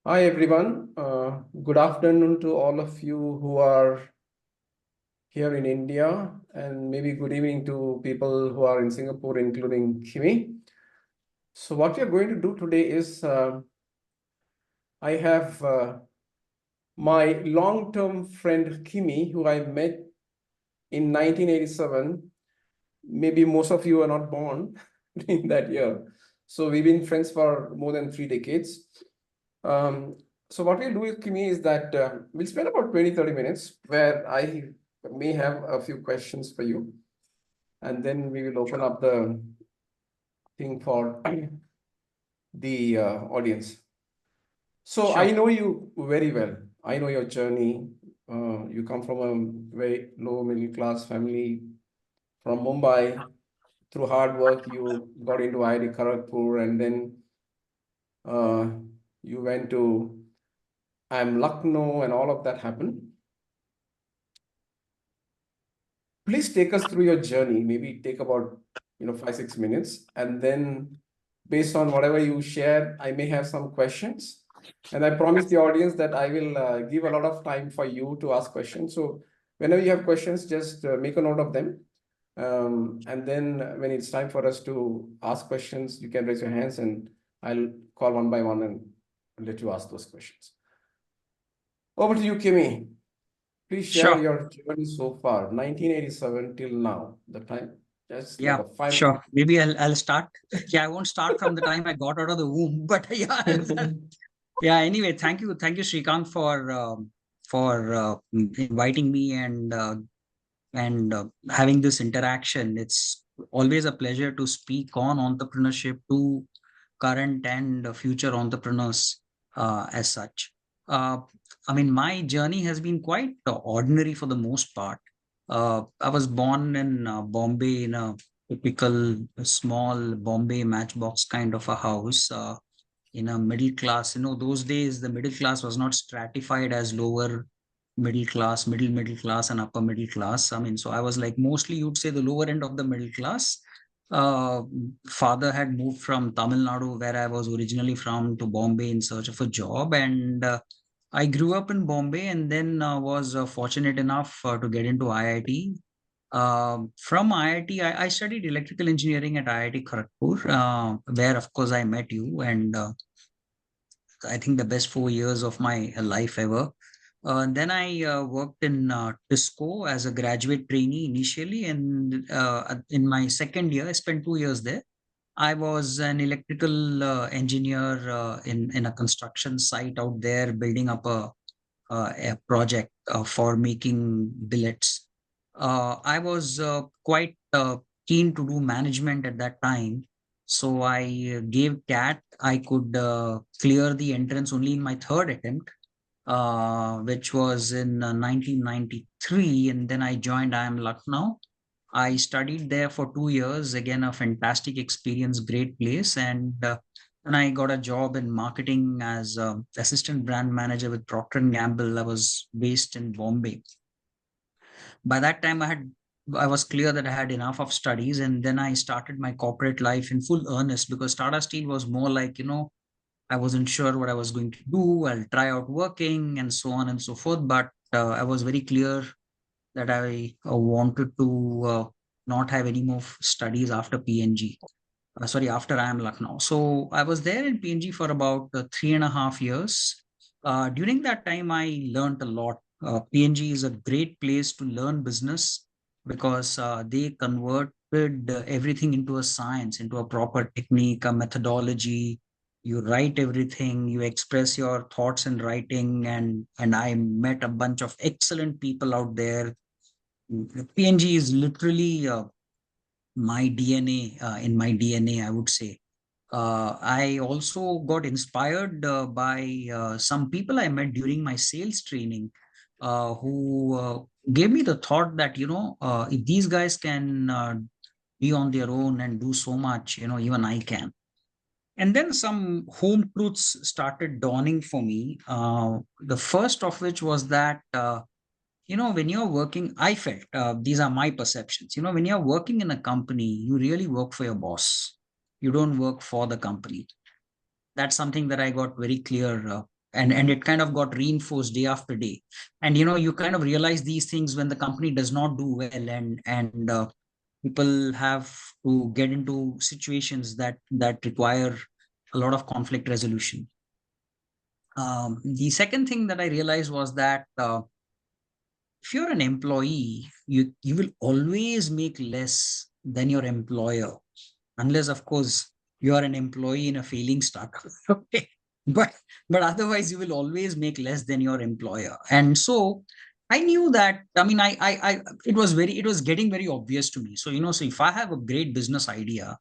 Hi everyone. Good afternoon to all of you who are here in India, and maybe good evening to people who are in Singapore, including Kimi. So what we are going to do today is I have my long-term friend Kimi, who I met in 1987. Maybe most of you are not born in that year. So we've been friends for more than 3 decades. Um, so what we'll do with Kimi is that we'll spend about 20-30 minutes where I may have a few questions for you, and then we will open up the thing for the audience. So I Sure. know you very well. I know your journey. You come from a very low middle class family from Mumbai. Through hard work, you got into IIT Kharagpur, and then uh, you went to Lucknow, and all of that happened. Please take us through your journey. Maybe take about 5-6 minutes, and then based on whatever you share, I may have some questions. And I promise the audience that I will give a lot of time for you to ask questions. So whenever you have questions, just make a note of them. And then when it's time for us to ask questions, you can raise your hands, and I'll call one by one and let you ask those questions. Over to you, Kimi. Please share Sure. your journey so far, 1987 till now, the time, just like Yeah, a 5 minute. sure. Maybe I'll start. Yeah, I won't start from the time I got out of the womb, but yeah, yeah. Anyway, thank you, Srikanth, for inviting me and having this interaction. It's always a pleasure to speak on entrepreneurship to current and future entrepreneurs as such. Uh, I mean, my journey has been quite ordinary for the most part. I was born in Bombay in a typical small Bombay matchbox kind of a house in a middle class. Those days the middle class was not stratified as lower middle class, middle class, and upper middle class. I mean, so I was like mostly you'd say the lower end of the middle class. uh, Father had moved from Tamil Nadu, where I was originally from, to Bombay in search of a job, and I grew up in Bombay, and then was fortunate enough to get into IIT. From IIT, I studied electrical engineering at IIT Kharagpur, where, of course, I met you, and I think the best 4 years of my life ever. Then I worked in Tisco as a graduate trainee initially, and in my second year, I spent 2 years there. I was an electrical engineer in a construction site out there, building up a project for making billets. I was quite keen to do management at that time, so I gave CAT. I could clear the entrance only in my third attempt, which was in 1993, and then I joined IIM Lucknow. I studied there for 2 years. Again, a fantastic experience, great place. And I got a job in marketing as assistant brand manager with Procter and Gamble. I was based in Bombay. By that time, I was clear that I had enough of studies, and then I started my corporate life in full earnest, because Tata Steel was more like, I wasn't sure what I was going to do. I'll try out working and so on and so forth. But I was very clear that I wanted to not have any more studies after PNG. Sorry, after I am Lucknow. So I was there in PNG for about 3.5 years. During that time, I learned a lot. PNG is a great place to learn business, because they converted everything into a science, into a proper technique, a methodology. You write everything, you express your thoughts in writing, and I met a bunch of excellent people out there. PNG is literally my DNA, in my DNA, I would say. I also got inspired by some people I met during my sales training, who gave me the thought that, if these guys can be on their own and do so much, even I can. And then some home truths started dawning for me. The first of which was that, when you're working, I felt, these are my perceptions, when you're working in a company, you really work for your boss. You don't work for the company. That's something that I got very clear and it kind of got reinforced day after day. And you kind of realize these things when the company does not do well, and people have to get into situations that require a lot of conflict resolution. The second thing that I realized was that if you're an employee, you will always make less than your employer, unless of course you are an employee in a failing startup. Okay. But otherwise you will always make less than your employer. And so I knew that, I mean, it was getting very obvious to me. So so if I have a great business idea,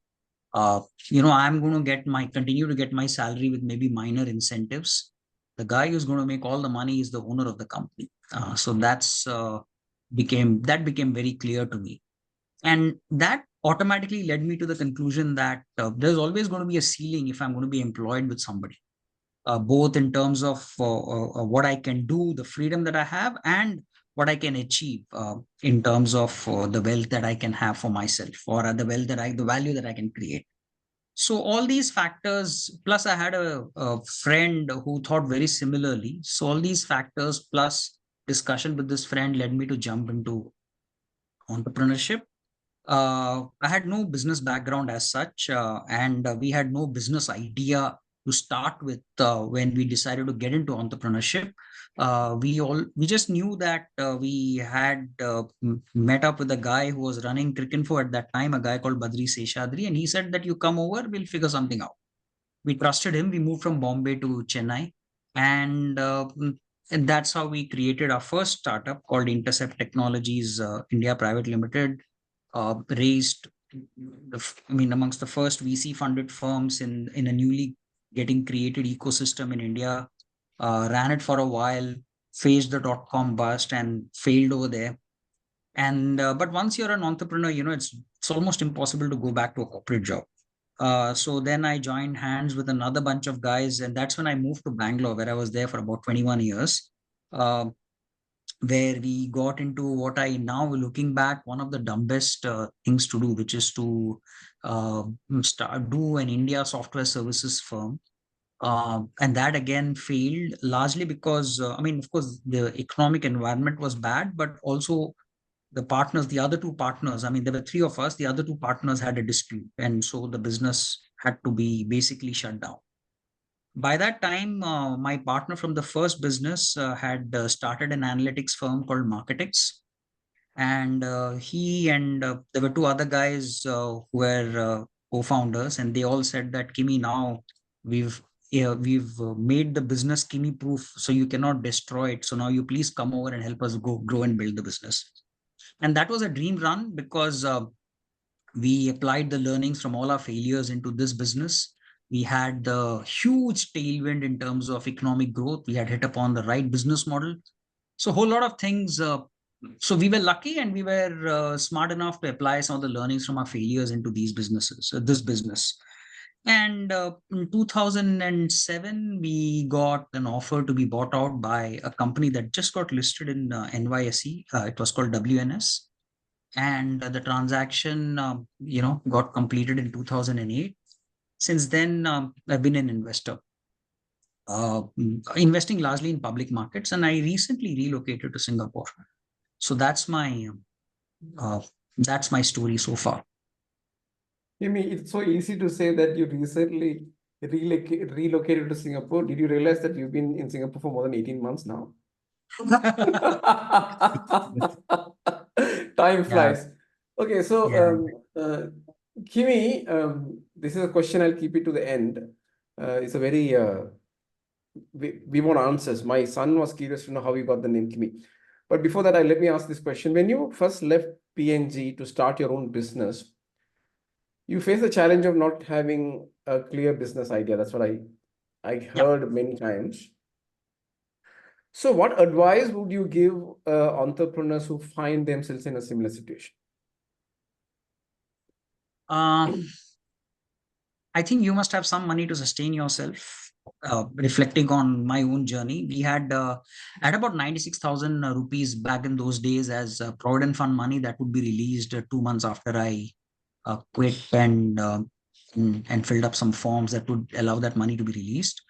uh, I'm going to continue to get my salary with maybe minor incentives. The guy who's going to make all the money is the owner of the company. So that became very clear to me. And that automatically led me to the conclusion that there's always going to be a ceiling if I'm going to be employed with somebody, both in terms of what I can do, the freedom that I have, and what I can achieve in terms of the wealth that I can have for myself, or the value that I can create. So all these factors, plus I had a friend who thought very similarly. So all these factors plus discussion with this friend led me to jump into entrepreneurship. I had no business background as such, and we had no business idea to start with when we decided to get into entrepreneurship. We just knew that we had met up with a guy who was running Cricinfo at that time, a guy called Badri Seshadri, and he said that you come over, we'll figure something out. We trusted him. We moved from Bombay to Chennai, and and that's how we created our first startup called Intercept Technologies India Private Limited. Raised, amongst the first VC funded firms in a newly getting created ecosystem in India. Ran it for a while, faced the dot-com bust and failed over there. And but once you're an entrepreneur, it's almost impossible to go back to a corporate job. So then I joined hands with another bunch of guys, and that's when I moved to Bangalore, where I was there for about 21 years. Uh, where we got into what I now, looking back, one of the dumbest things to do, which is to do an India software services firm. And that again failed largely because, of course, the economic environment was bad, but also the other two partners, there were three of us, the other two partners had a dispute. And so the business had to be basically shut down. By that time, my partner from the first business had started an analytics firm called Marketics. And he and there were two other guys who were co-founders, and they all said that, Kimi, now we've we've made the business Kimi proof, so you cannot destroy it. So now you please come over and help us go grow and build the business. And that was a dream run because we applied the learnings from all our failures into this business. We had the huge tailwind in terms of economic growth. We had hit upon the right business model. So a whole lot of things. So we were lucky, and we were smart enough to apply some of the learnings from our failures into this business. And in 2007, we got an offer to be bought out by a company that just got listed in NYSE. It was called WNS, and the transaction got completed in 2008. Since then, I've been an investor, investing largely in public markets, and I recently relocated to Singapore. So uh, that's my story so far. Kimi, it's so easy to say that you recently relocated to Singapore. Did you realize that you've been in Singapore for more than 18 months now? Time Yeah, flies. Okay, so yeah. Kimi, this is a question. I'll keep it to the end. It's a very we want answers. My son was curious to know how you got the name Kimi. But before that, let me ask this question. When you first left PNG to start your own business, you face the challenge of not having a clear business idea. That's what I Yep. heard many times. So what advice would you give entrepreneurs who find themselves in a similar situation? I think you must have some money to sustain yourself. Reflecting on my own journey, we had about 96,000 rupees back in those days as provident fund money that would be released 2 months after I quit and filled up some forms that would allow that money to be released.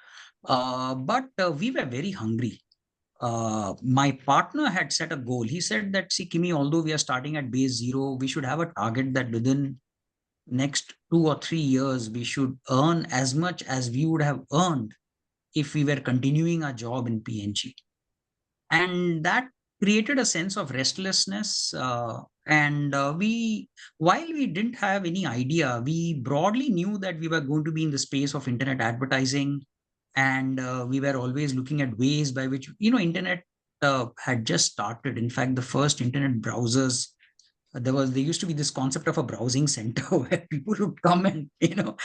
But we were very hungry. My partner had set a goal. He said that, see, Kimi, although we are starting at base zero, we should have a target that within next 2 or 3 years, we should earn as much as we would have earned if we were continuing our job in PNG. And that created a sense of restlessness. While we didn't have any idea, we broadly knew that we were going to be in the space of internet advertising. And we were always looking at ways by which, internet had just started. In fact, the first internet browsers, there used to be this concept of a browsing center where people would come and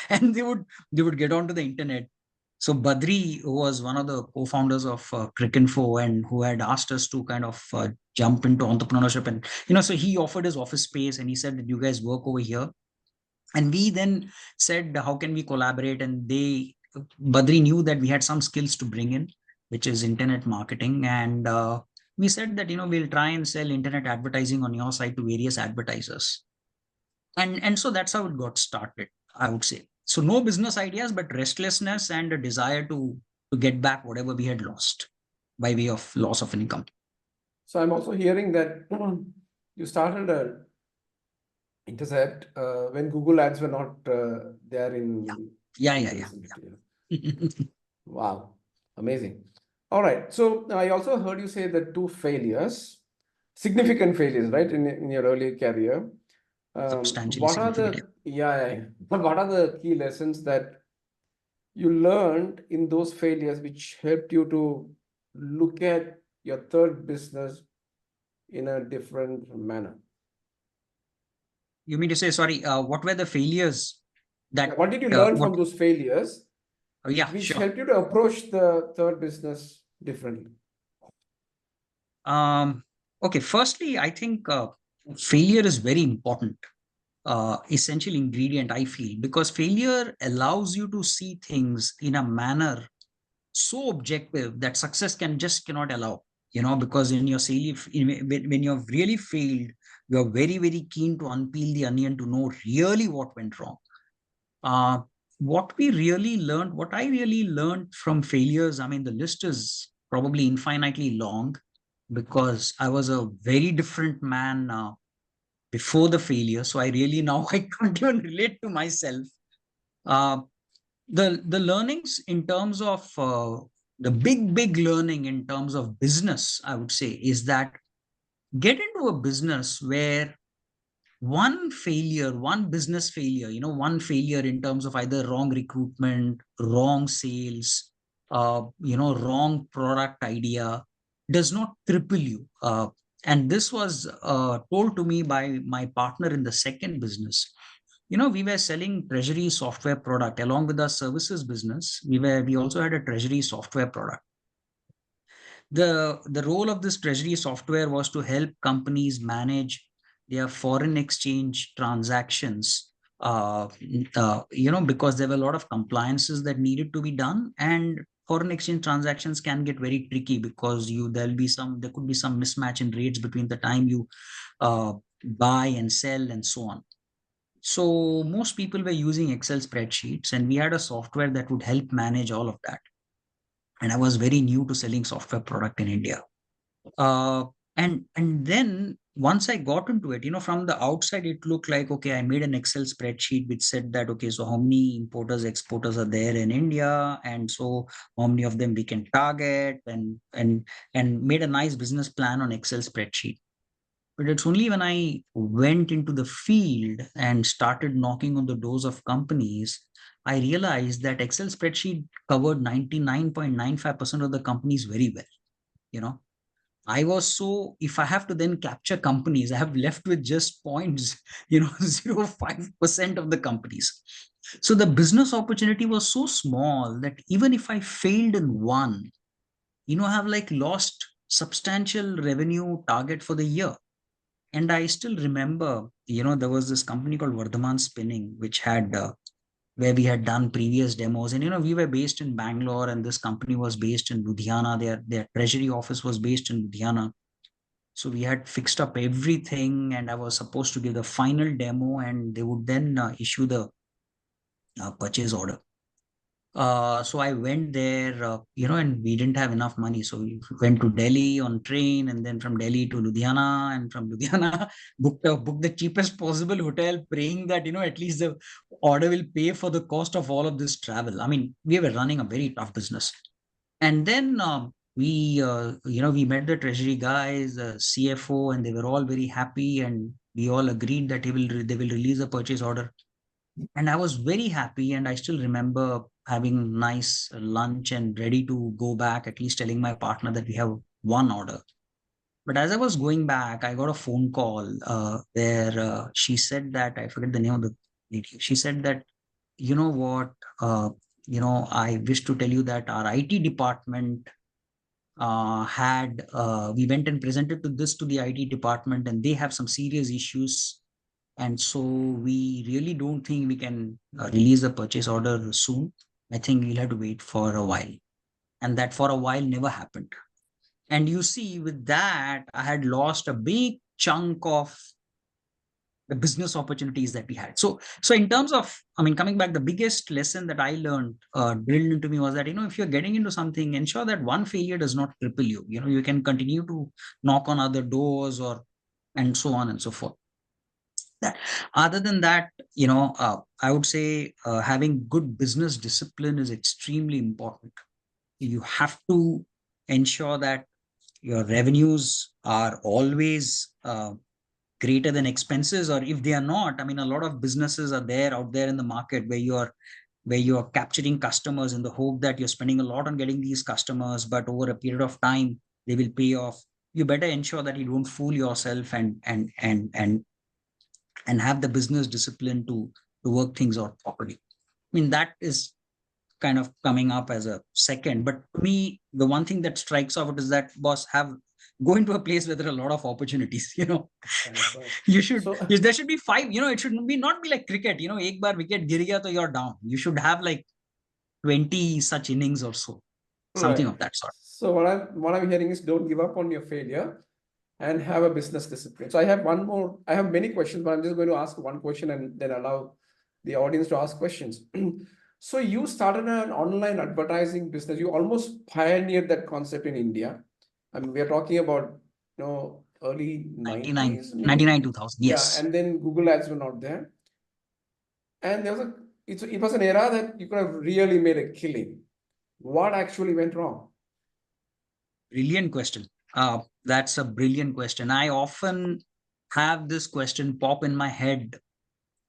and they would get onto the internet. So Badri, who was one of the co-founders of Cricinfo and who had asked us to kind of jump into entrepreneurship, and so he offered his office space and he said that you guys work over here, and we then said how can we collaborate, and Badri knew that we had some skills to bring in, which is internet marketing, and we said that we'll try and sell internet advertising on your site to various advertisers, and so that's how it got started, I would say. So no business ideas, but restlessness and a desire to get back whatever we had lost by way of loss of income. So I'm also hearing that you started a intercept when Google ads were not there in Yeah. Wow, amazing. All right. So I also heard you say that two failures, significant failures, right, in your early career. Substantially What are significant. what are the key lessons that you learned in those failures which helped you to look at your third business in a different manner? You mean to say, sorry, what were the failures that What did you learn what from those failures yeah, which sure. helped you to approach the third business differently? Okay, firstly, I think failure is very important, essential ingredient, I feel, because failure allows you to see things in a manner so objective that success cannot allow, because in your when you've really failed, you're very, very keen to unpeel the onion to know really what went wrong. uh, what I really learned from failures, I mean, the list is probably infinitely long, because I was a very different man before the failure, so I really now I can't even relate to myself. uh, the learnings in terms of the big learning in terms of business, I would say, is that get into a business where one business failure, one failure in terms of either wrong recruitment, wrong sales, wrong product idea does not cripple you. And this was told to me by my partner in the second business. We were selling treasury software product along with our services business. We also had a treasury software product. The role of this treasury software was to help companies manage their foreign exchange transactions, because there were a lot of compliances that needed to be done, and foreign exchange transactions can get very tricky because there could be some mismatch in rates between the time you uh, buy and sell and so on. So most people were using Excel spreadsheets, and we had a software that would help manage all of that. And I was very new to selling software product in India. Uh, and then once I got into it, from the outside, it looked like, okay, I made an Excel spreadsheet which said that, okay, so how many importers, exporters are there in India, and so how many of them we can target, and made a nice business plan on Excel spreadsheet. But it's only when I went into the field and started knocking on the doors of companies, I realized that Excel spreadsheet covered 99.95% of the companies very well. You know, if I have to then capture companies, I have left with just points, 0.05% of the companies. So the business opportunity was so small that even if I failed in one, I have like lost substantial revenue target for the year. And I still remember, there was this company called Vardhaman Spinning, which had where we had done previous demos. And we were based in Bangalore, and this company was based in Ludhiana. Their treasury office was based in Ludhiana. So we had fixed up everything, and I was supposed to give the final demo, and they would then issue the purchase order. So I went there, and we didn't have enough money. So we went to Delhi on train, and then from Delhi to Ludhiana, and from Ludhiana booked the cheapest possible hotel, praying that at least the order will pay for the cost of all of this travel. I mean, we were running a very tough business, and then we met the treasury guys, the CFO, and they were all very happy, and we all agreed that they will release a purchase order, and I was very happy. And I still remember having nice lunch and ready to go back, at least telling my partner that we have one order. But as I was going back, I got a phone call where she said that, I forget the name of the lady. She said that, you know what, I wish to tell you that our IT department we went and presented to the IT department, and they have some serious issues, and so we really don't think we can release the purchase order soon. I think we'll have to wait for a while. And that for a while never happened. And you see, with that, I had lost a big chunk of the business opportunities that we had. So in terms of, I mean, coming back, the biggest lesson that I learned, drilled into me, was that, if you're getting into something, ensure that one failure does not cripple you. You can continue to knock on other doors, and so on and so forth. That Other than that, I would say having good business discipline is extremely important. You have to ensure that your revenues are always greater than expenses, or if they are not, I mean, a lot of businesses are there out there in the market where you are capturing customers in the hope that you're spending a lot on getting these customers, but over a period of time they will pay off. You better ensure that you don't fool yourself, and have the business discipline to work things out properly. I mean, that is kind of coming up as a second. But to me, the one thing that strikes out is that, boss, go into a place where there are a lot of opportunities. You should So, there should be five. It should be not be like cricket. Ek bar wicket gir gaya to you're down. You should have like 20 such innings or so, something right. of that sort. So what I'm hearing is don't give up on your failure and have a business discipline. So I have one more. I have many questions, but I'm just going to ask one question and then allow the audience to ask questions. So you started an online advertising business. You almost pioneered that concept in India. I mean, we are talking about early 99, 90s, maybe. 99, 2000. Yeah, Yes. and then Google Ads were not there, and it was an era that you could have really made a killing. What actually went wrong? Brilliant question. That's a brilliant question. I often have this question pop in my head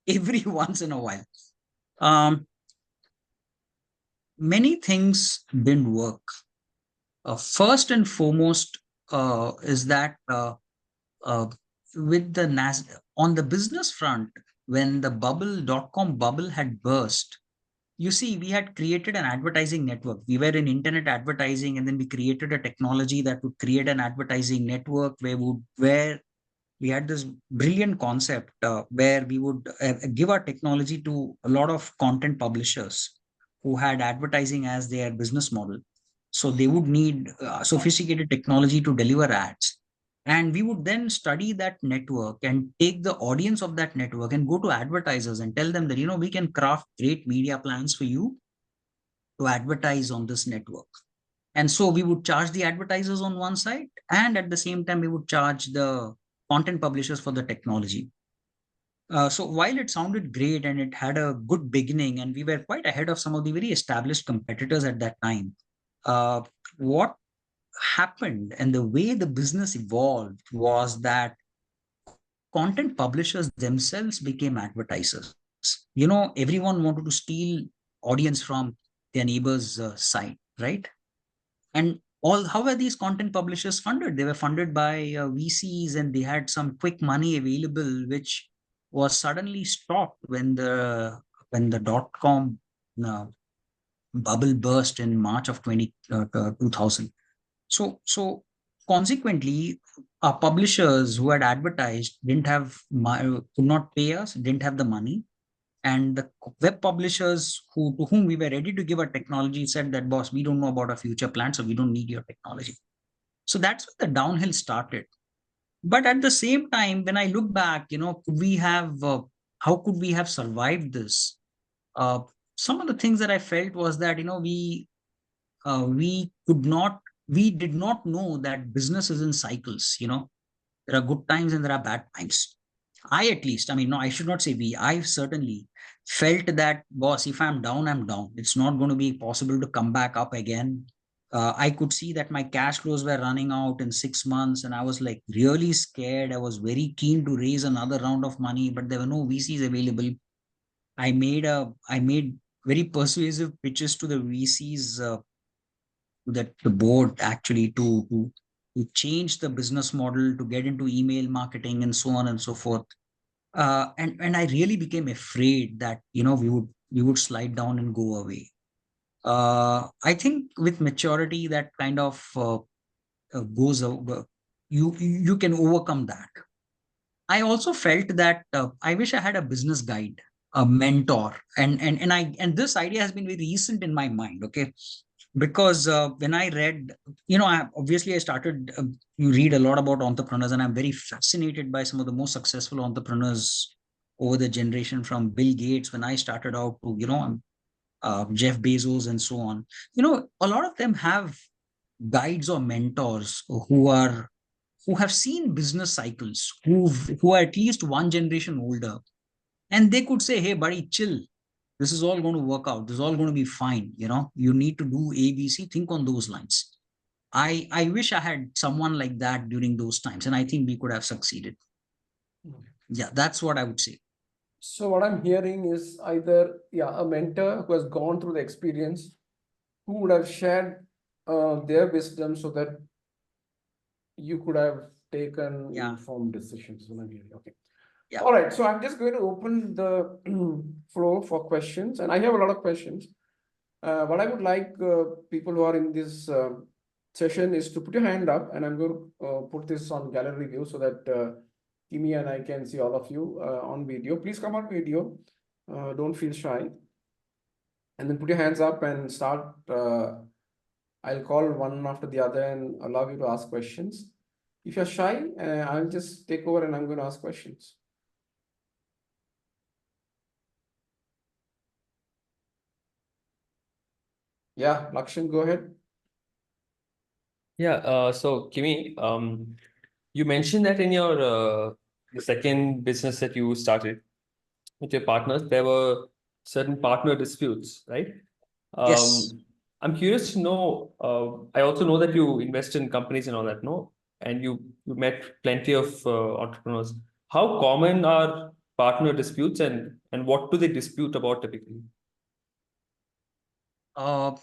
every once in a while. Um, Many things didn't work. First and foremost is that uh, with the on the business front, when the dot-com bubble had burst, you see, we had created an advertising network. We were in internet advertising, and then we created a technology that would create an advertising network where we had this brilliant concept where we would give our technology to a lot of content publishers who had advertising as their business model. So they would need sophisticated technology to deliver ads. And we would then study that network and take the audience of that network and go to advertisers and tell them that, we can craft great media plans for you to advertise on this network. And so we would charge the advertisers on one side, and at the same time, we would charge the content publishers for the technology. So while it sounded great and it had a good beginning, and we were quite ahead of some of the very established competitors at that time, what happened and the way the business evolved was that content publishers themselves became advertisers. Everyone wanted to steal audience from their neighbor's site, right? And how were these content publishers funded? They were funded by VCs, and they had some quick money available, which was suddenly stopped when the dot-com uh, bubble burst in March of 2000. So consequently, our publishers who had advertised could not pay us, didn't have the money, and the web publishers to whom we were ready to give our technology said that, boss, we don't know about our future plans, so we don't need your technology. So that's when the downhill started. But at the same time, when I look back, how could we have survived this? Uh, some of the things that I felt was that, we could not, we did not know that business is in cycles. There are good times and there are bad times. I, at least, I mean, no, I should not say we, I certainly felt that, boss, if I'm down, I'm down. It's not going to be possible to come back up again. I could see that my cash flows were running out in 6 months, and I was like really scared. I was very keen to raise another round of money, but there were no VCs available. I made very persuasive pitches to the VCs, that the board actually, to change the business model, to get into email marketing and so on and so forth. And I really became afraid that, we would slide down and go away. I think with maturity, that kind of goes over. You can overcome that. I also felt that, I wish I had a business guide, a mentor, and this idea has been very recent in my mind. Okay, because when I read, obviously I started, you read a lot about entrepreneurs, and I'm very fascinated by some of the most successful entrepreneurs over the generation, from Bill Gates when I started out to, Jeff Bezos and so on. A lot of them have guides or mentors who have seen business cycles, who are at least one generation older, and they could say, hey buddy, chill, this is all going to work out, this is all going to be fine. You need to do ABC, think on those lines. I wish I had someone like that during those times, and I think we could have succeeded. Yeah, that's what I would say. So what I'm hearing is either, yeah, a mentor who has gone through the experience, who would have shared their wisdom so that you could have taken Yeah. informed decisions. What I'm hearing. Okay. Yeah. All right. So I'm just going to open the floor for questions, and I have a lot of questions. What I would like people who are in this session is to put your hand up, and I'm going to put this on gallery view so that Kimi and I can see all of you on video. Please come on video. Don't feel shy. And then put your hands up and start. I'll call one after the other and allow you to ask questions. If you're shy, I'll just take over and I'm going to ask questions. Yeah, Lakshan, go ahead. Yeah, so Kimi, you mentioned that in your the second business that you started with your partners, there were certain partner disputes, right? Yes. I'm curious to know. I also know that you invest in companies and all that, no? And you met plenty of entrepreneurs. How common are partner disputes, and what do they dispute about typically? uh,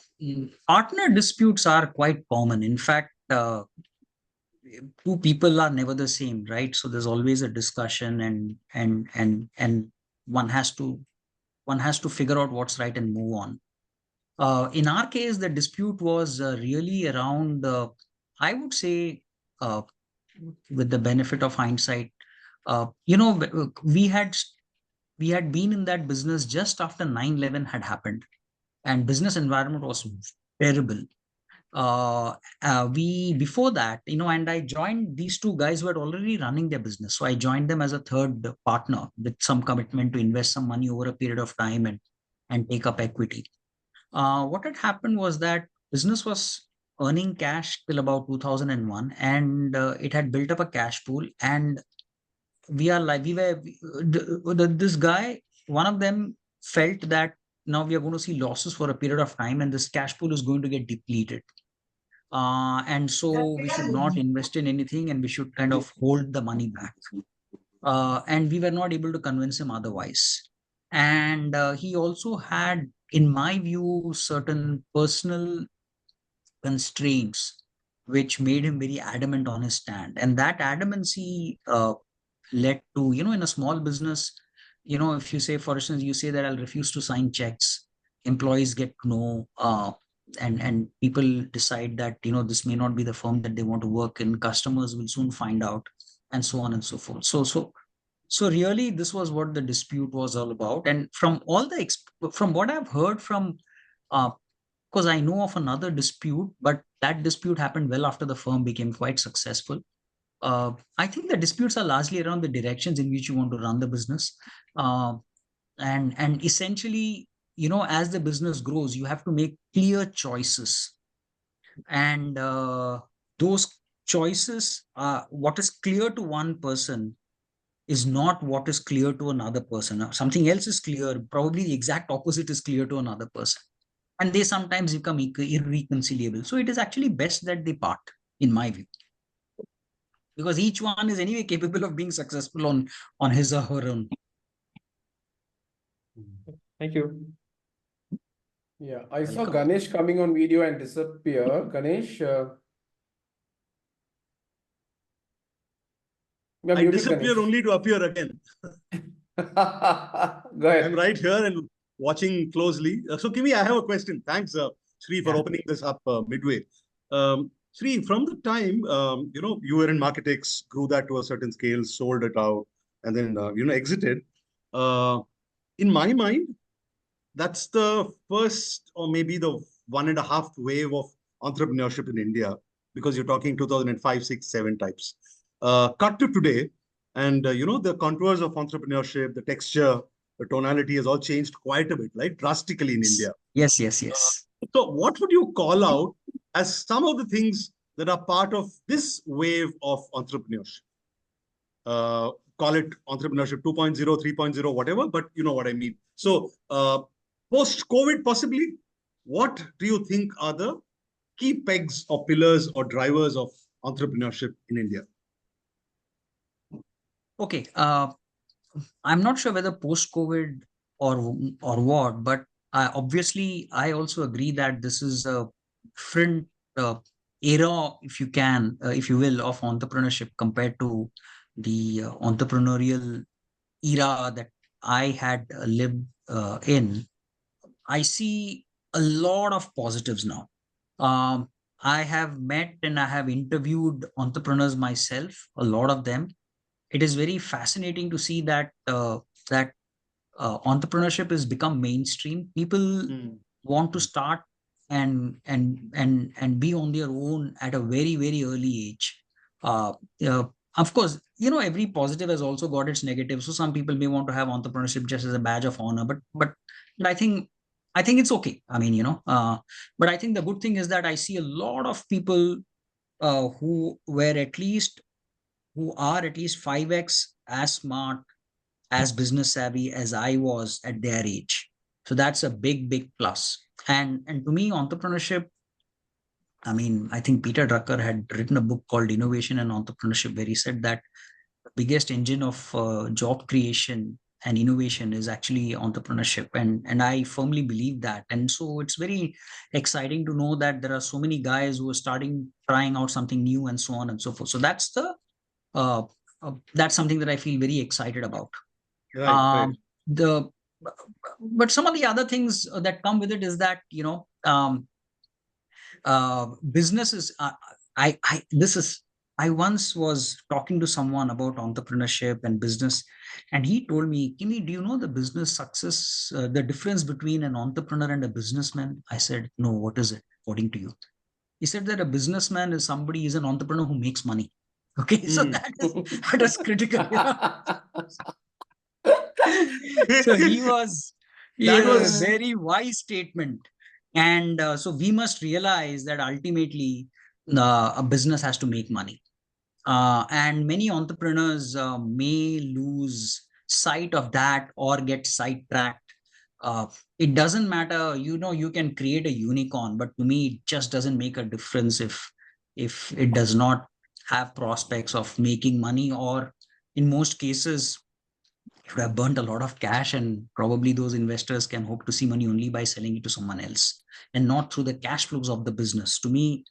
Partner disputes are quite common. In fact, two people are never the same, right? So there's always a discussion, and one has to one has to figure out what's right and move on. In our case, the dispute was really around, I would say, uh, with the benefit of hindsight, we had been in that business just after 9/11 had happened, and business environment was terrible. We Before that, and I joined these two guys who had already running their business, so I joined them as a third partner with some commitment to invest some money over a period of time, and take up equity. What had happened was that business was earning cash till about 2001, and it had built up a cash pool. And we are like we were this guy, one of them felt that now we are going to see losses for a period of time, and this cash pool is going to get depleted. And so we should not invest in anything, and we should kind of hold the money back. And we were not able to convince him otherwise. And he also had, in my view, certain personal constraints which made him very adamant on his stand. And that adamancy led to, in a small business, if you say, for instance, you say that I'll refuse to sign checks, employees get to know, and people decide that, this may not be the firm that they want to work in, customers will soon find out, and so on and so forth. So really, this was what the dispute was all about. And from what I've heard from, because I know of another dispute, but that dispute happened well after the firm became quite successful. I think the disputes are largely around the directions in which you want to run the business, and essentially, as the business grows, you have to make clear choices. And those choices, what is clear to one person is not what is clear to another person. Something else is clear, probably the exact opposite is clear to another person. And they sometimes become irreconcilable. So it is actually best that they part, in my view. Because each one is anyway capable of being successful on his or her own. Thank you. Yeah, I saw Welcome. Ganesh coming on video and disappear. Ganesh, you're I muted, disappear Ganesh. only to appear again. Go I'm ahead. right here and watching closely. So, Kimi, I have a question. Thanks, Sri, for Yeah. opening this up midway. Sri, from the time you were in Marketics, grew that to a certain scale, sold it out, and then exited. In my mind, that's the first or maybe the 1.5 wave of entrepreneurship in India, because you're talking 2005, 6, 7 types. Cut to today, and the contours of entrepreneurship, the texture, the tonality has all changed quite a bit, right? Drastically in India. Yes, yes, Uh, yes. so what would you call out as some of the things that are part of this wave of entrepreneurship? Call it entrepreneurship 2.0, 3.0, whatever, but you know what I mean. So post-COVID, possibly, what do you think are the key pegs or pillars or drivers of entrepreneurship in India? Okay. I'm not sure whether post-COVID or what, but obviously I also agree that this is a different era, if you will, of entrepreneurship compared to the entrepreneurial era that I had lived in. I see a lot of positives now. I have met and I have interviewed entrepreneurs myself, a lot of them. It is very fascinating to see that entrepreneurship has become mainstream. People want to start and be on their own at a very, very early age. Uh, uh, of course, every positive has also got its negative. So some people may want to have entrepreneurship just as a badge of honor, but I think it's okay. I mean, but I think the good thing is that I see a lot of people who are at least 5x as smart, as business savvy as I was at their age. So that's a big, big plus. And to me, entrepreneurship, I mean, I think Peter Drucker had written a book called Innovation and Entrepreneurship, where he said that the biggest engine of job creation and innovation is actually entrepreneurship. And I firmly believe that. And so it's very exciting to know that there are so many guys who are trying out something new and so on and so forth. So that's something that I feel very excited about. Right, right. The but some of the other things that come with it is that businesses. I once was talking to someone about entrepreneurship and business, and he told me, Kimi, do you know the business success, the difference between an entrepreneur and a businessman? I said, no, what is it, according to you? He said that a businessman is an entrepreneur who makes money. Okay, so that is critical. So he was That a was very wise statement. And so we must realize that ultimately a business has to make money. And many entrepreneurs may lose sight of that or get sidetracked. It doesn't matter, you can create a unicorn, but to me, it just doesn't make a difference if it does not have prospects of making money, or in most cases, you would have burnt a lot of cash, and probably those investors can hope to see money only by selling it to someone else and not through the cash flows of the business. To me,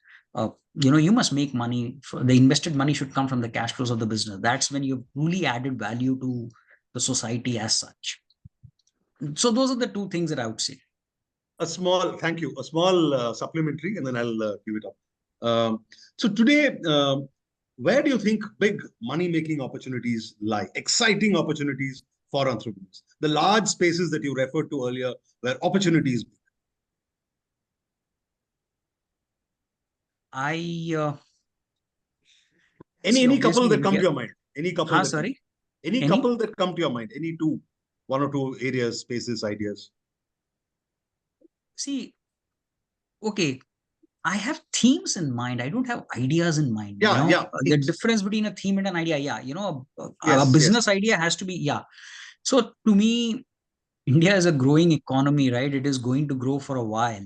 you must make money. The invested money should come from the cash flows of the business. That's when you've truly added value to the society as such. So those are the two things that I would say. thank you, a small supplementary, and then I'll give it up. So today, where do you think big money-making opportunities lie? Exciting opportunities for entrepreneurs. The large spaces that you referred to earlier, where opportunities. I Any couple obviously that come to India. your mind? Any couple that Sorry. any couple that come to your mind? One or two areas, spaces, ideas. See, okay, I have themes in mind. I don't have ideas in mind. Yeah. The difference between a theme and an idea. Yeah, a Yes, business idea has to be, yeah. So to me, India is a growing economy, right? It is going to grow for a while.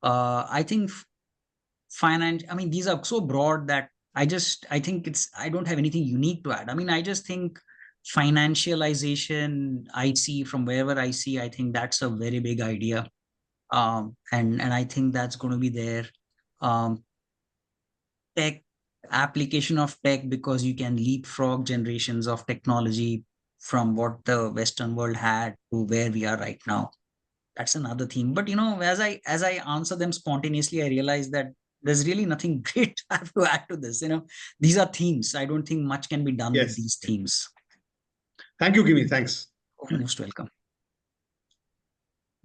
I think finance, I mean, these are so broad that I think I don't have anything unique to add. I mean, I just think financialization, I see from wherever I see, I think that's a very big idea. And I think that's going to be there. Um, Tech, application of tech, because you can leapfrog generations of technology from what the Western world had to where we are right now. That's another theme. But as I answer them spontaneously, I realize that there's really nothing great I have to add to this. These are themes. I don't think much can be done with yes. these themes. Thank you, Kimi. Thanks. Most welcome.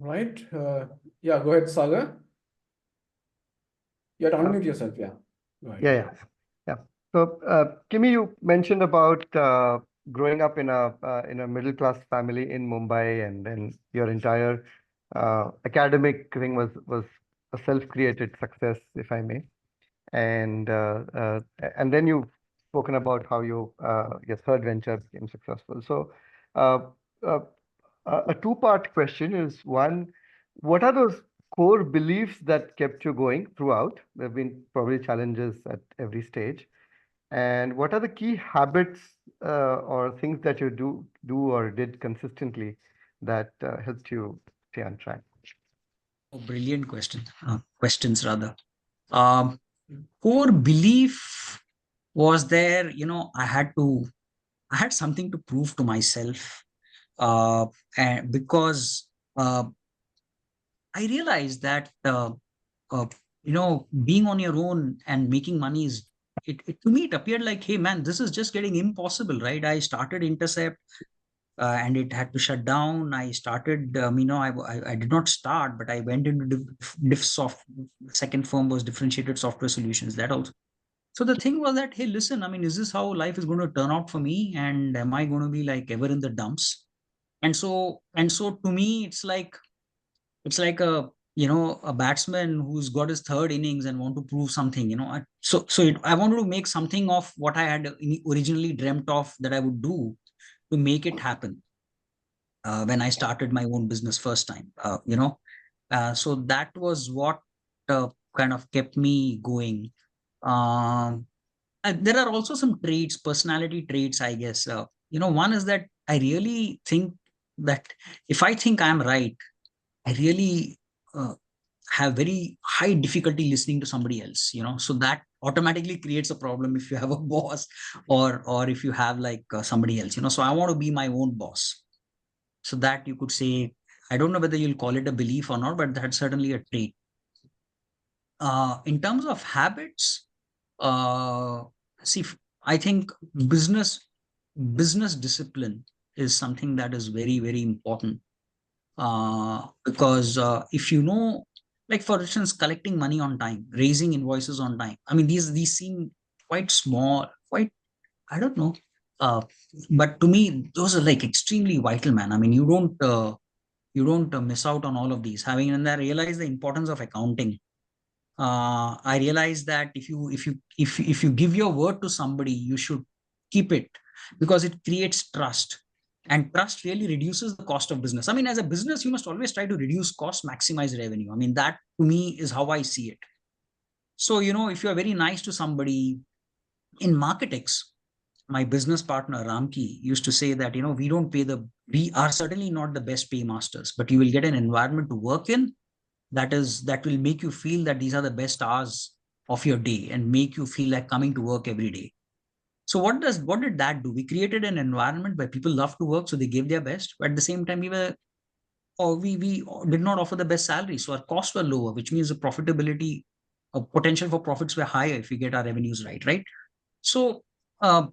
Right. Yeah, go ahead, Saga. You have to unmute yourself. Yeah. Go ahead. Yeah. So, Kimi, you mentioned about growing up in a middle class family in Mumbai, and then your entire academic thing was a self-created success, if I may. And then you've spoken about how your third venture became successful. So, uh, uh, a two-part question is, one, what are those core beliefs that kept you going throughout? There have been probably challenges at every stage. And what are the key habits or things that you do or did consistently that helped you stay on track? Oh, brilliant question. Questions rather. Um, Core belief was there. I had something to prove to myself, and because I realized that uh, being on your own and making money to me it appeared like, hey man, this is just getting impossible, right? I started Intercept, and it had to shut down. I started, I did not start, but I went into Diffsoft. Second firm was Differentiated Software Solutions. That also. So the thing was that, hey, listen, I mean, is this how life is going to turn out for me? And am I going to be like ever in the dumps? And so to me, it's like a batsman who's got his third innings and want to prove something. I wanted to make something of what I had originally dreamt of that I would do to make it happen when I started my own business first time. So that was what kind of kept me going. And there are also some traits, personality traits, I guess. One is that I really think that if I think I'm right, I really uh, have very high difficulty listening to somebody else. So that automatically creates a problem if you have a boss, or if you have like somebody else. So I want to be my own boss. So that you could say, I don't know whether you'll call it a belief or not, but that's certainly a trait. In terms of habits, uh, see, I think business discipline is something that is very, very important. Because if like for instance, collecting money on time, raising invoices on time. I mean, these seem quite small, quite, I don't know. But to me, those are like extremely vital, man. I mean, you don't miss out on all of these. And I realize the importance of accounting. I realize that if you give your word to somebody, you should keep it, because it creates trust, and trust really reduces the cost of business. I mean, as a business, you must always try to reduce cost, maximize revenue. I mean, that to me is how I see it. So, if you are very nice to somebody in Marketics, my business partner Ramki used to say that, we are certainly not the best paymasters, but you will get an environment to work in that will make you feel that these are the best hours of your day and make you feel like coming to work every day. So what did that do? We created an environment where people love to work, so they gave their best, but at the same time we did not offer the best salary, so our costs were lower, which means the profitability, potential for profits were higher if we get our revenues right. So uh,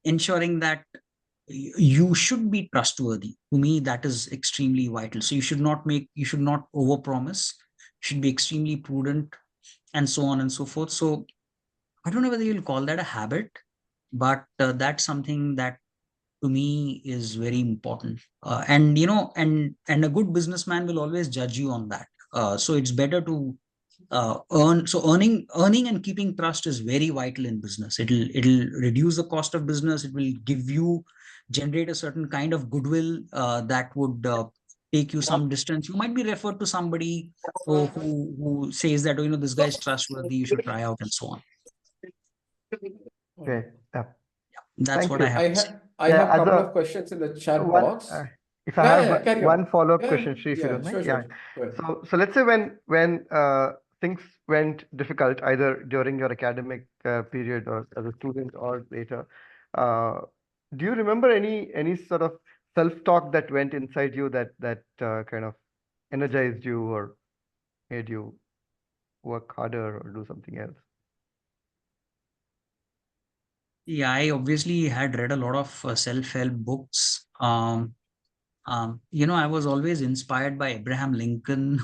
ensuring that you should be trustworthy, to me that is extremely vital. So you should not overpromise, you should be extremely prudent, and so on and so forth. So I don't know whether you'll call that a habit, but that's something that to me is very important. And a good businessman will always judge you on that. So it's better to earn. So earning and keeping trust is very vital in business. It'll reduce the cost of business. It will generate a certain kind of goodwill that would take you some distance. You might be referred to somebody who says that, this guy is trustworthy, you should try out, and so on. Okay. Yeah. That's Thank what you. I have to say. I Yeah, have a as couple a of questions in the chat one, box. if I Yeah, have yeah, carry one on. follow-up Yeah, question, Sri, if you yeah, don't mind. sure, Yeah. sure. Go ahead. So let's say when things went difficult, either during your academic period or as a student or later, do you remember any sort of self-talk that went inside you that kind of energized you or made you work harder or do something else? Yeah, I obviously had read a lot of self-help books. I was always inspired by Abraham Lincoln,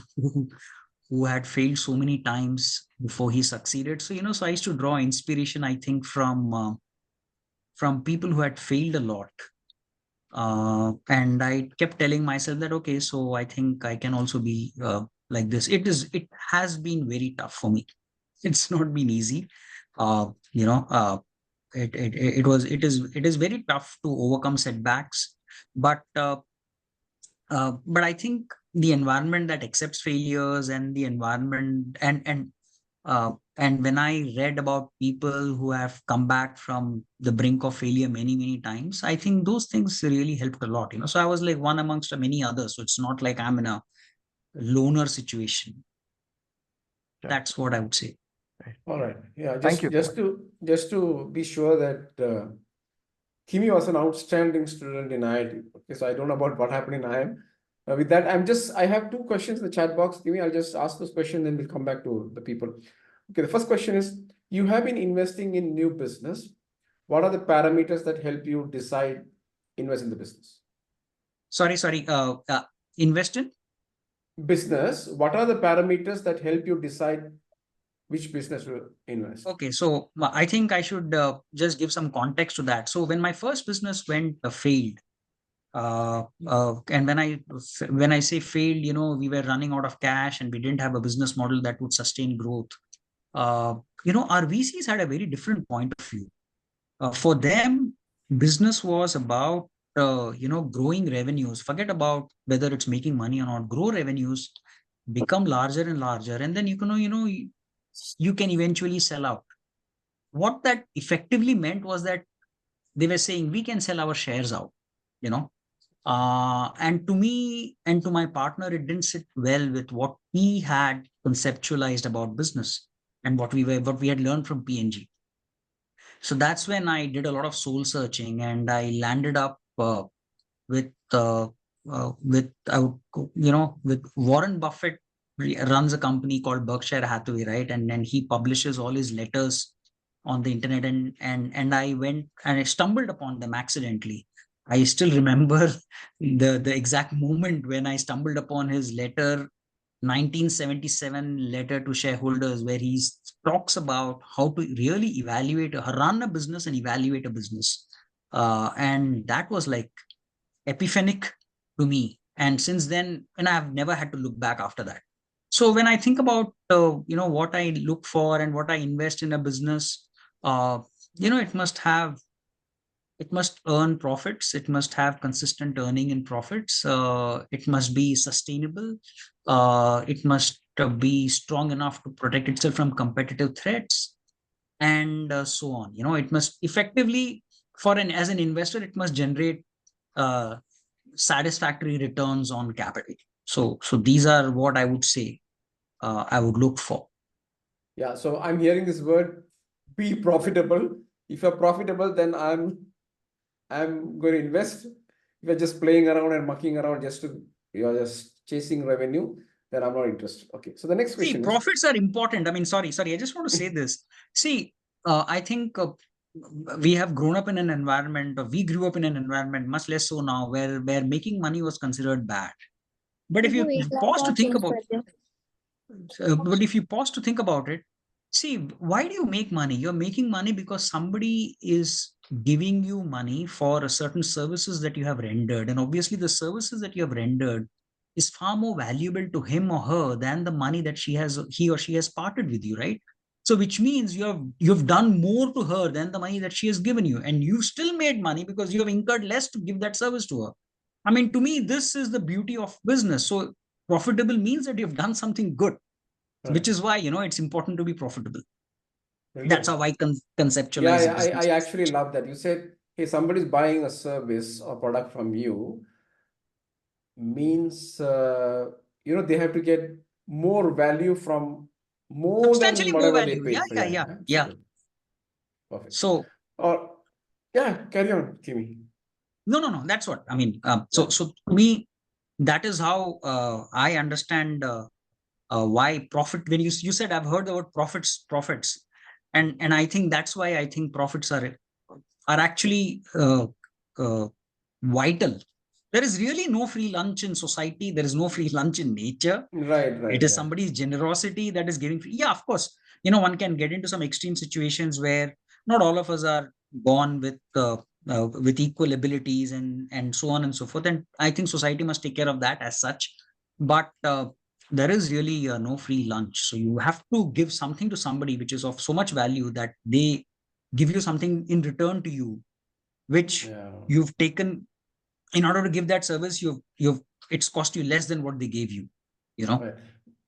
who had failed so many times before he succeeded. So I used to draw inspiration, I think, from people who had failed a lot. And I kept telling myself that, okay, so I think I can also be like this. It has been very tough for me. It's not been easy. Uh, you know, uh, it is very tough to overcome setbacks, but I think the environment that accepts failures, and the environment, and when I read about people who have come back from the brink of failure many times, I think those things really helped a lot. So I was like one amongst many others. So it's not like I'm in a loner situation. Yeah. That's what I would say. All right. Yeah, Thank you. just to be sure that Kimi was an outstanding student in IIT. Okay, so I don't know about what happened in IIM. With that, I have two questions in the chat box. Kimi, I'll just ask those questions, then we'll come back to the people. Okay, the first question is, you have been investing in new business. What are the parameters that help you decide invest in the business? Sorry. Invest in? Business. What are the parameters that help you decide which business to invest? Okay, so I think I should just give some context to that. So when my first business went failed, and when I say failed, we were running out of cash and we didn't have a business model that would sustain growth. Our VCs had a very different point of view. For them, business was about growing revenues. Forget about whether it's making money or not. Grow revenues, become larger and larger, and then you can eventually sell out. What that effectively meant was that they were saying we can sell our shares out, and to me and to my partner, it didn't sit well with what we had conceptualized about business and what we had learned from PNG. So that's when I did a lot of soul searching, and I landed up with with Warren Buffett runs a company called Berkshire Hathaway, right? And then he publishes all his letters on the internet, and I went and I stumbled upon them accidentally. I still remember the exact moment when I stumbled upon his letter, 1977 letter to shareholders, where he talks about how to really run a business and evaluate a business. And that was like epiphanic to me. And since then, and I've never had to look back after that. So when I think about, what I look for and what I invest in a business, it must earn profits. It must have consistent earning in profits. It must be sustainable. It must be strong enough to protect itself from competitive threats, and so on. It must effectively, as an investor, it must generate satisfactory returns on capital. So these are what I would say I would look for. Yeah, so I'm hearing this word, be profitable. If you're profitable, then I'm going to invest. If you're just playing around and mucking around you're just chasing revenue, then I'm not interested. Okay, so the next question profits are important. I mean, sorry, I just want to say this. See, I think we have grown up in an environment, or we grew up in an environment, much less so now, where making money was considered bad. But if you pause to think about it, see, why do you make money? You're making money because somebody is giving you money for a certain services that you have rendered. And obviously the services that you have rendered is far more valuable to him or her than the money that he or she has parted with you, right? So which means you've done more to her than the money that she has given you, and you've still made money because you have incurred less to give that service to her. I mean, to me, this is the beauty of business. So profitable means that you've done something good, which is why, it's important to be profitable. That's how I conceptualize I business. actually love that. You said, hey, somebody's buying a service or product from you, means they have to get more value from more than Substantially more whatever they value. paid for. Yeah. Absolutely. Perfect. So Or carry on, Kimi. no. That's what I mean. So Yeah. to me, that is how I understand why profit. When you said, I've heard the word profits, and I think that's why I think profits are actually vital. There is really no free lunch in society. There is no free lunch in nature. Right. It is somebody's generosity that is giving free. Yeah, of course. One can get into some extreme situations where not all of us are born with equal abilities and so on and so forth. And I think society must take care of that as such. But there is really no free lunch. So you have to give something to somebody which is of so much value that they give you something in return to you, which you've taken in order to give that service. It's cost you less than what they gave you. Right.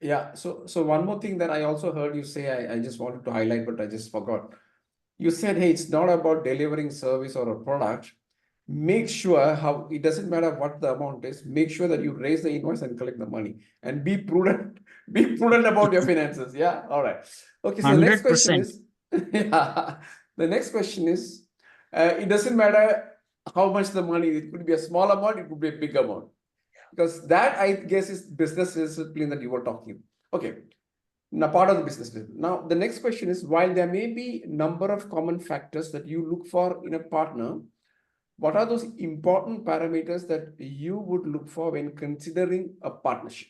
Yeah. So one more thing that I also heard you say, I just wanted to highlight, but I just forgot. You said, hey, it's not about delivering service or a product. Make sure how it doesn't matter what the amount is. Make sure that you raise the invoice and collect the money, and be prudent. Be prudent about your finances. Yeah. All right. Okay. So the next question 100%. is, yeah. The next question is, it doesn't matter how much the money. It could be a small amount. It could be a big amount, because that, I guess, is business discipline that you were talking. Okay. Now, part of the business discipline. Now, the next question is, while there may be a number of common factors that you look for in a partner, what are those important parameters that you would look for when considering a partnership?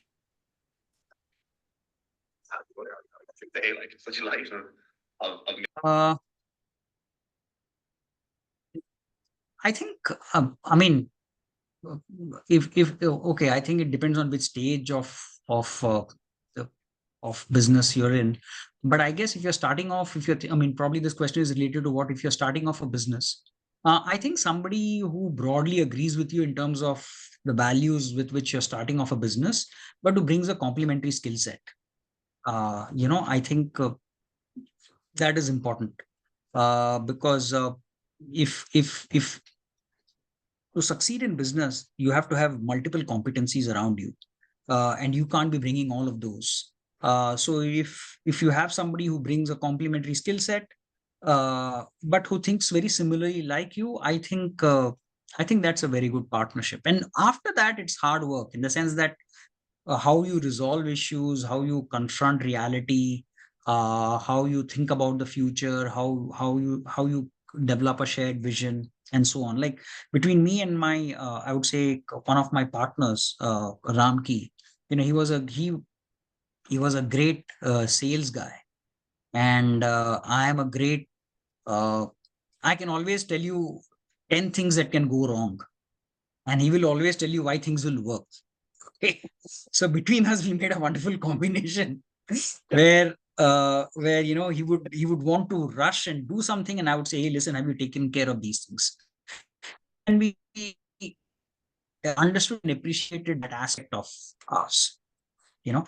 I think, I mean, if okay, I think it depends on which stage of business you're in. But I guess if you're starting off, I mean, probably this question is related to what if you're starting off a business. I think somebody who broadly agrees with you in terms of the values with which you're starting off a business, but who brings a complementary skill set. I think that is important, because if to succeed in business, you have to have multiple competencies around you, and you can't be bringing all of those. So if you have somebody who brings a complementary skill set, but who thinks very similarly like you, I think that's a very good partnership. And after that, it's hard work in the sense that how you resolve issues, how you confront reality, how you think about the future, how you develop a shared vision, and so on. Like between me and my, I would say one of my partners, Ramki, he was a great sales guy, and I am a great. I can always tell you 10 things that can go wrong, and he will always tell you why things will work. Okay. So between us, we made a wonderful combination where he would want to rush and do something, and I would say, hey, listen, have you taken care of these things? And we understood and appreciated that aspect of us. And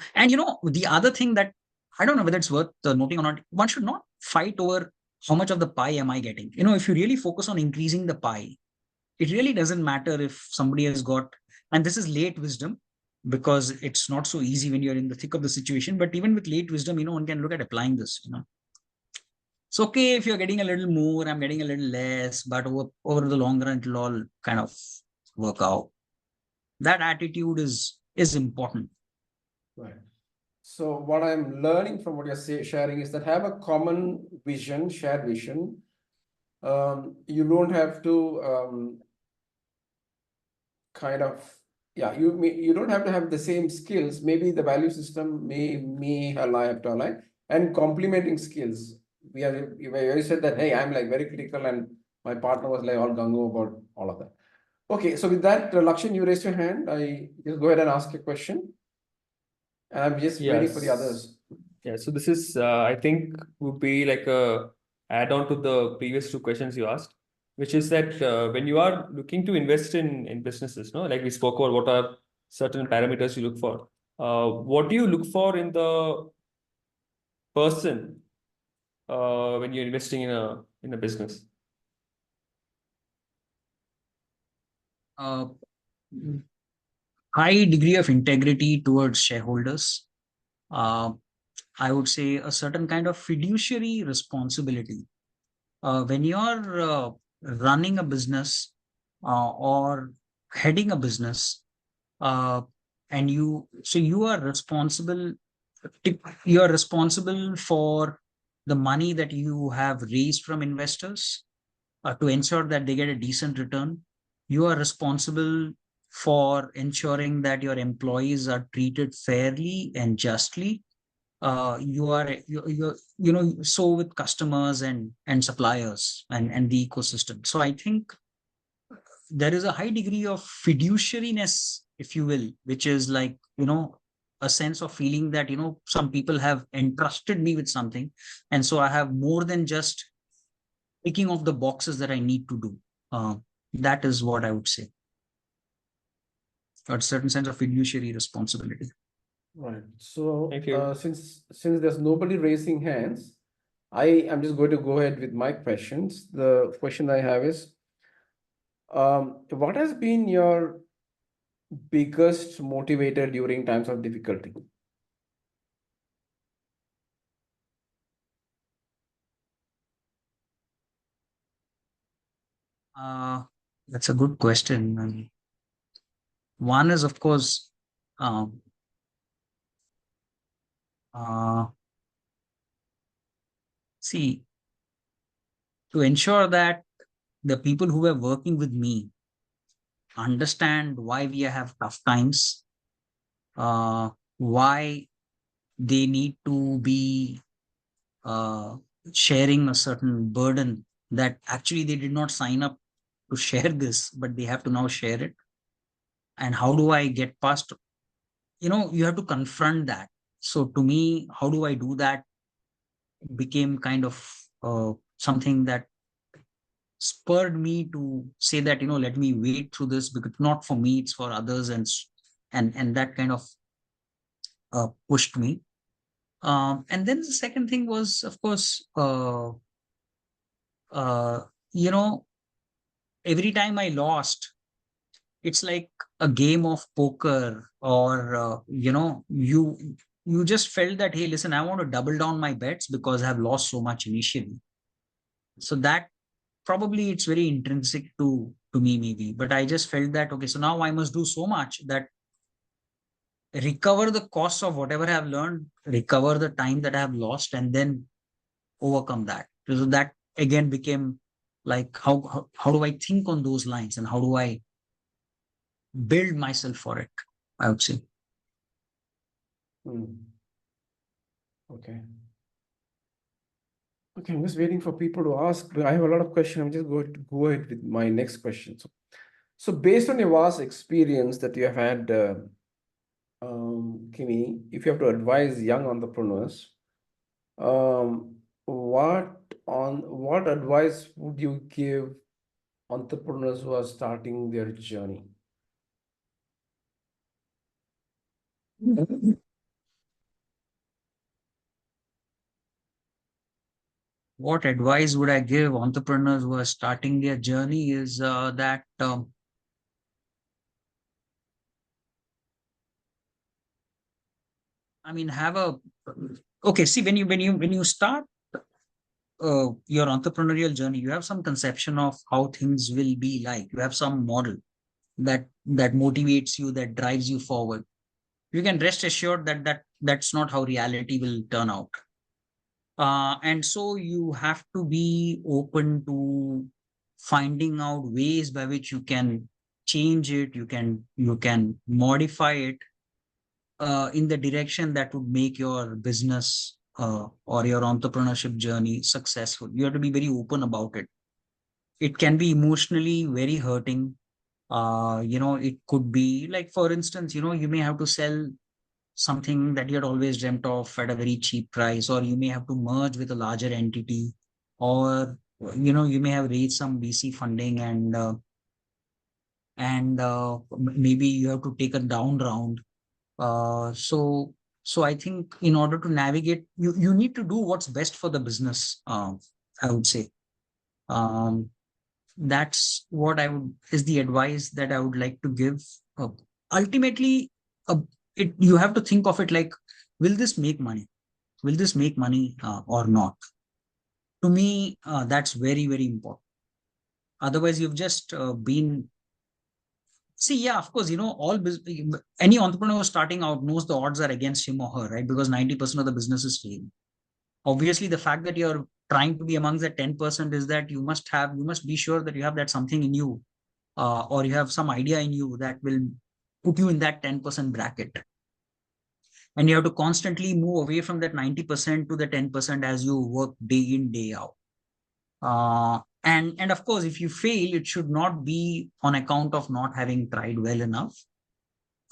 the other thing that I don't know whether it's worth noting or not, one should not fight over how much of the pie am I getting. If you really focus on increasing the pie, it really doesn't matter if somebody has got, and this is late wisdom, because it's not so easy when you're in the thick of the situation. But even with late wisdom, one can look at applying this. It's okay if you're getting a little more, I'm getting a little less, but over the long run, it'll all kind of work out. That attitude is important. Right. So what I'm learning from what you're sharing is that have a common vision, shared vision. You don't have to you don't have to have the same skills. Maybe the value system may have to align, and complementing skills. You said that, hey, I'm like very critical, and my partner was like all gung-ho about all of that. Okay, so with that, Lakshan, you raised your hand. I just go ahead and ask a question. And I'm just waiting for the others. Yeah, so this is, I think, would be like a add-on to the previous two questions you asked, which is that when you are looking to invest in businesses, no, like we spoke about, what are certain parameters you look for? What do you look for in the person when you're investing in a business? Uh, High degree of integrity towards shareholders. I would say a certain kind of fiduciary responsibility. When you're running a business or heading a business, uh, and you are responsible. You are responsible for the money that you have raised from investors to ensure that they get a decent return. You are responsible for ensuring that your employees are treated fairly and justly. So with customers and suppliers and the ecosystem. So I think there is a high degree of fiduciariness, if you will, which is like, a sense of feeling that, some people have entrusted me with something. And so I have more than just ticking off the boxes that I need to do. That is what I would say. A certain sense of fiduciary responsibility. Right. So Thank you. since there's nobody raising hands, I am just going to go ahead with my questions. The question I have is, what has been your biggest motivator during times of difficulty? That's a good question. One is, of course, um, see, to ensure that the people who are working with me understand why we have tough times, why they need to be uh, sharing a certain burden that actually they did not sign up to share this, but they have to now share it. And how do I get past? You have to confront that. So to me, how do I do that became kind of something that spurred me to say that, let me wait through this, because not for me, it's for others. And that kind of pushed me. And then the second thing was, of course, uh, you know, every time I lost, it's like a game of poker, or you just felt that, hey, listen, I want to double down my bets because I have lost so much initially. So that probably it's very intrinsic to me, maybe. But I just felt that, okay, so now I must do so much that recover the cost of whatever I have learned, recover the time that I have lost, and then overcome that. So that again became like, how do I think on those lines, and how do I build myself for it, I would say. Okay. Okay, I'm just waiting for people to ask. But I have a lot of questions. I'm just going to go ahead with my next question. So based on your vast experience that you have had, Kimi, if you have to advise young entrepreneurs, what advice would you give entrepreneurs who are starting their journey? What advice would I give entrepreneurs who are starting their journey is that I mean, okay. See, when you start your entrepreneurial journey, you have some conception of how things will be like. You have some model that motivates you, that drives you forward. You can rest assured that's not how reality will turn out. And so you have to be open to finding out ways by which you can change it, you can modify it in the direction that would make your business or your entrepreneurship journey successful. You have to be very open about it. It can be emotionally very hurting. It could be like, for instance, you may have to sell something that you had always dreamt of at a very cheap price, or you may have to merge with a larger entity, or you may have raised some VC funding, and maybe you have to take a down round. So I think in order to navigate, you need to do what's best for the business. I would say um, that's what is the advice that I would like to give. Uh, Ultimately, uh, you have to think of it like, will this make money? Will this make money or not? To me, that's very, very important. Otherwise, you've just been. See, yeah, of course, any entrepreneur starting out knows the odds are against him or her, right? Because 90% of the business is failing. Obviously, the fact that you're trying to be amongst the 10% is that you must be sure that you have that something in you, or you have some idea in you that will put you in that 10% bracket. And you have to constantly move away from that 90% to the 10% as you work day in, day out. And of course, if you fail, it should not be on account of not having tried well enough.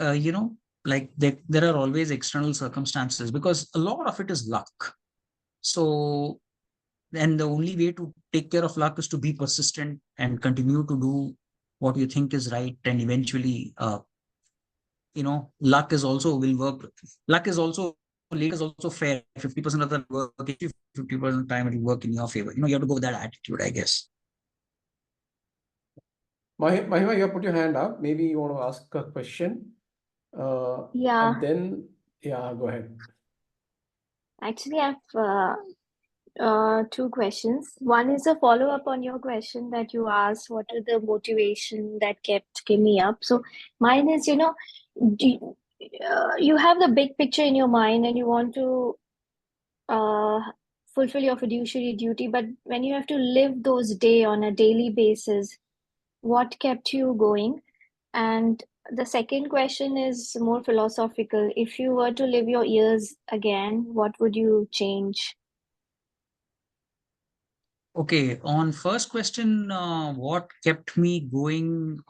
Like there are always external circumstances, because a lot of it is luck. So, and the only way to take care of luck is to be persistent and continue to do what you think is right, and eventually, luck is also will work. Luck is also Late is also fair. 50% of the work, 50% of the time, it will work in your favor. You have to go with that attitude, I guess. Mahima, you have put your hand up. Maybe you want to ask a question. Yeah. And then, yeah, go ahead. Actually, I've two questions. One is a follow-up on your question that you asked, what are the motivation that kept Kimi up? So mine is, you have the big picture in your mind and you want to fulfill your fiduciary duty, but when you have to live those day on a daily basis, what kept you going? And the second question is more philosophical. If you were to live your years again, what would you change? Okay, on first question, what kept me going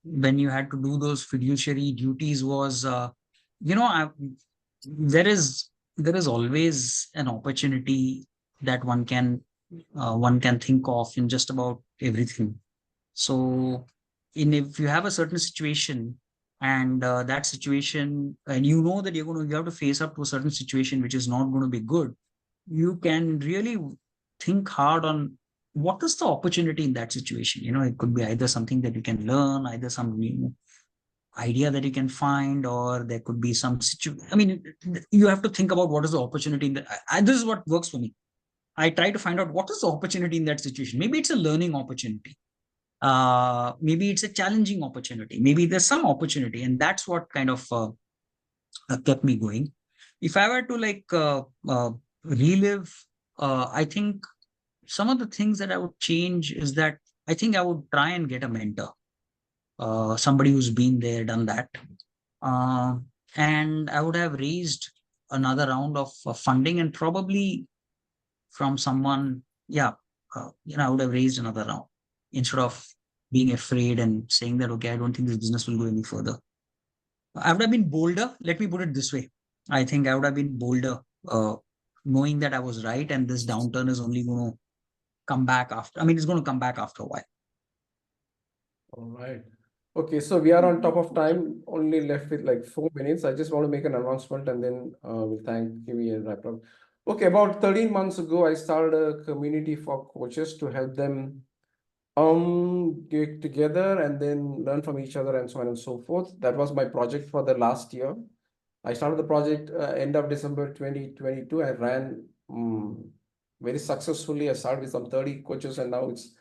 when you had to do those fiduciary duties was, there is always an opportunity that one can think of in just about everything. So, if you have a certain situation, and that situation, and that you have to face up to a certain situation which is not going to be good, you can really think hard on what is the opportunity in that situation. It could be either something that you can learn, either some new idea that you can find, or there could be some situation. I mean, you have to think about what is the opportunity in this is what works for me. I try to find out what is the opportunity in that situation. Maybe it's a learning opportunity. Maybe it's a challenging opportunity. Maybe there's some opportunity, and that's what kind of kept me going. If I were to relive, I think some of the things that I would change is that I think I would try and get a mentor, somebody who's been there, done that. And I would have raised another round of funding, and probably from someone, I would have raised another round instead of being afraid and saying that, okay, I don't think this business will go any further. I would have been bolder. Let me put it this way. I think I would have been bolder, knowing that I was right, and this downturn is only going to come back after. I mean, it's going to come back after a while. All right. Okay, so we are on top of time, only left with like 4 minutes. I just want to make an announcement, and then we'll thank Kimi and wrap up. Okay, about 13 months ago, I started a community for coaches to help them get together and then learn from each other and so on and so forth. That was my project for the last year. I started the project end of December 2022. I ran very successfully. I started with some 30 coaches, and now it's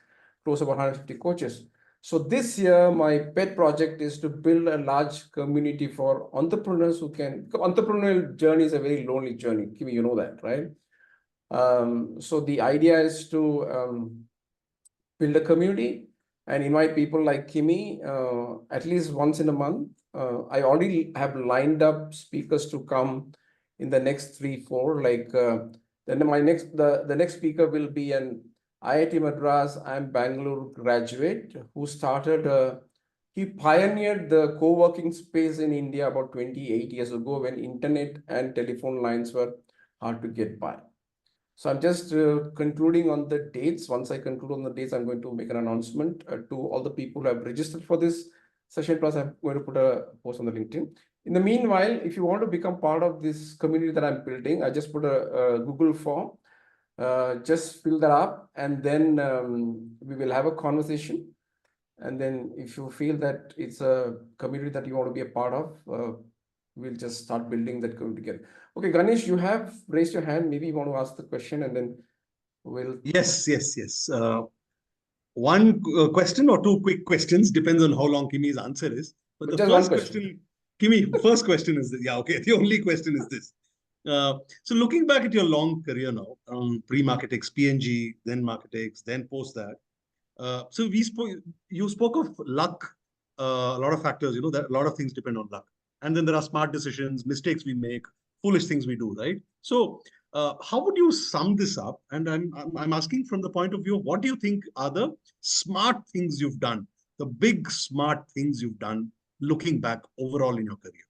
close to about 150 coaches. So this year, my pet project is to build a large community for entrepreneurs who can. Entrepreneurial journey is a very lonely journey. Kimi, you know that, right? So the idea is to build a community and invite people like Kimi at least once in a month. I already have lined up speakers to come in the next 3-4. Then the next speaker will be an IIT Madras and Bangalore graduate who started He pioneered the co-working space in India about 28 years ago when internet and telephone lines were hard to get by. So I'm just concluding on the dates. Once I conclude on the dates, I'm going to make an announcement to all the people who have registered for this session. Plus, I'm going to put a post on the LinkedIn. In the meanwhile, if you want to become part of this community that I'm building, I just put a Google form. Just fill that up, and then we will have a conversation. And then if you feel that it's a community that you want to be a part of, we'll just start building that community together. Okay, Ganesh, you have raised your hand. Maybe you want to ask the question, and then we'll. Yes. One question or two quick questions, depends on how long Kimi's answer is. But the Just one first question. question, Kimi, first question is this. Yeah, okay. The only question is this. So looking back at your long career now, pre-Marketics, PNG, then Marketics, then post that. So you spoke of luck, a lot of factors, that a lot of things depend on luck. And then there are smart decisions, mistakes we make, foolish things we do, right? So how would you sum this up? And I'm asking from the point of view of what do you think are the smart things you've done, the big smart things you've done looking back overall in your career?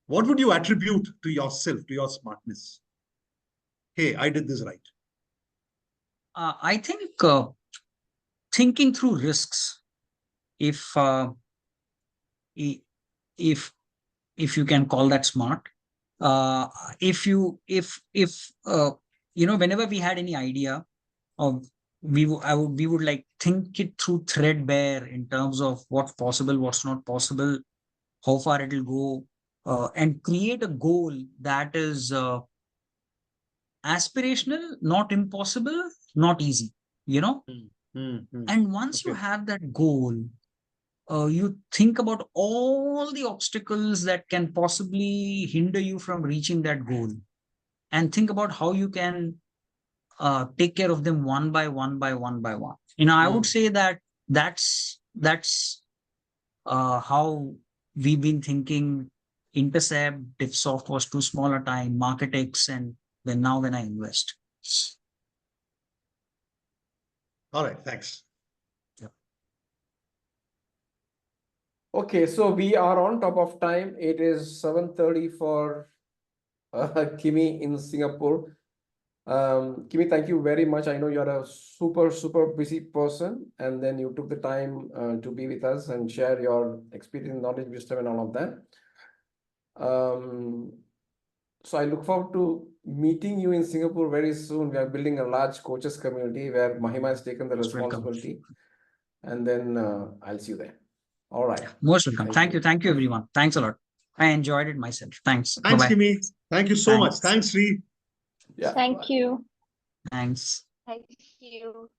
What would you attribute to yourself, to your smartness? Hey, I did this right. I think thinking through risks, if if you can call that smart, if whenever we had any idea of, we would like think it through threadbare in terms of what's possible, what's not possible, how far it'll go, and create a goal that is aspirational, not impossible, not easy, And once you Okay. have that goal, you think about all the obstacles that can possibly hinder you from reaching that goal, and think about how you can take care of them one by one by one by one. I would say that that's how we've been thinking. Intercept, Diffsoft was too small a time, Marketics, and then now when I invest. All right, thanks. Okay, so we are on top of time. It is 7:30 for Kimi in Singapore. Kimi, thank you very much. I know you're a super, super busy person, and then you took the time to be with us and share your experience, knowledge, wisdom, and all of that. So I look forward to meeting you in Singapore very soon. We are building a large coaches community where Mahima has taken the responsibility, and then I'll see you there. All right. Most welcome. Thank you, everyone. Thanks a lot. I enjoyed it myself. Thanks. Thanks, Bye-bye. Kimi. Thank you so much. Thanks, Sri. Yeah. Thank you. Thanks. Thank you.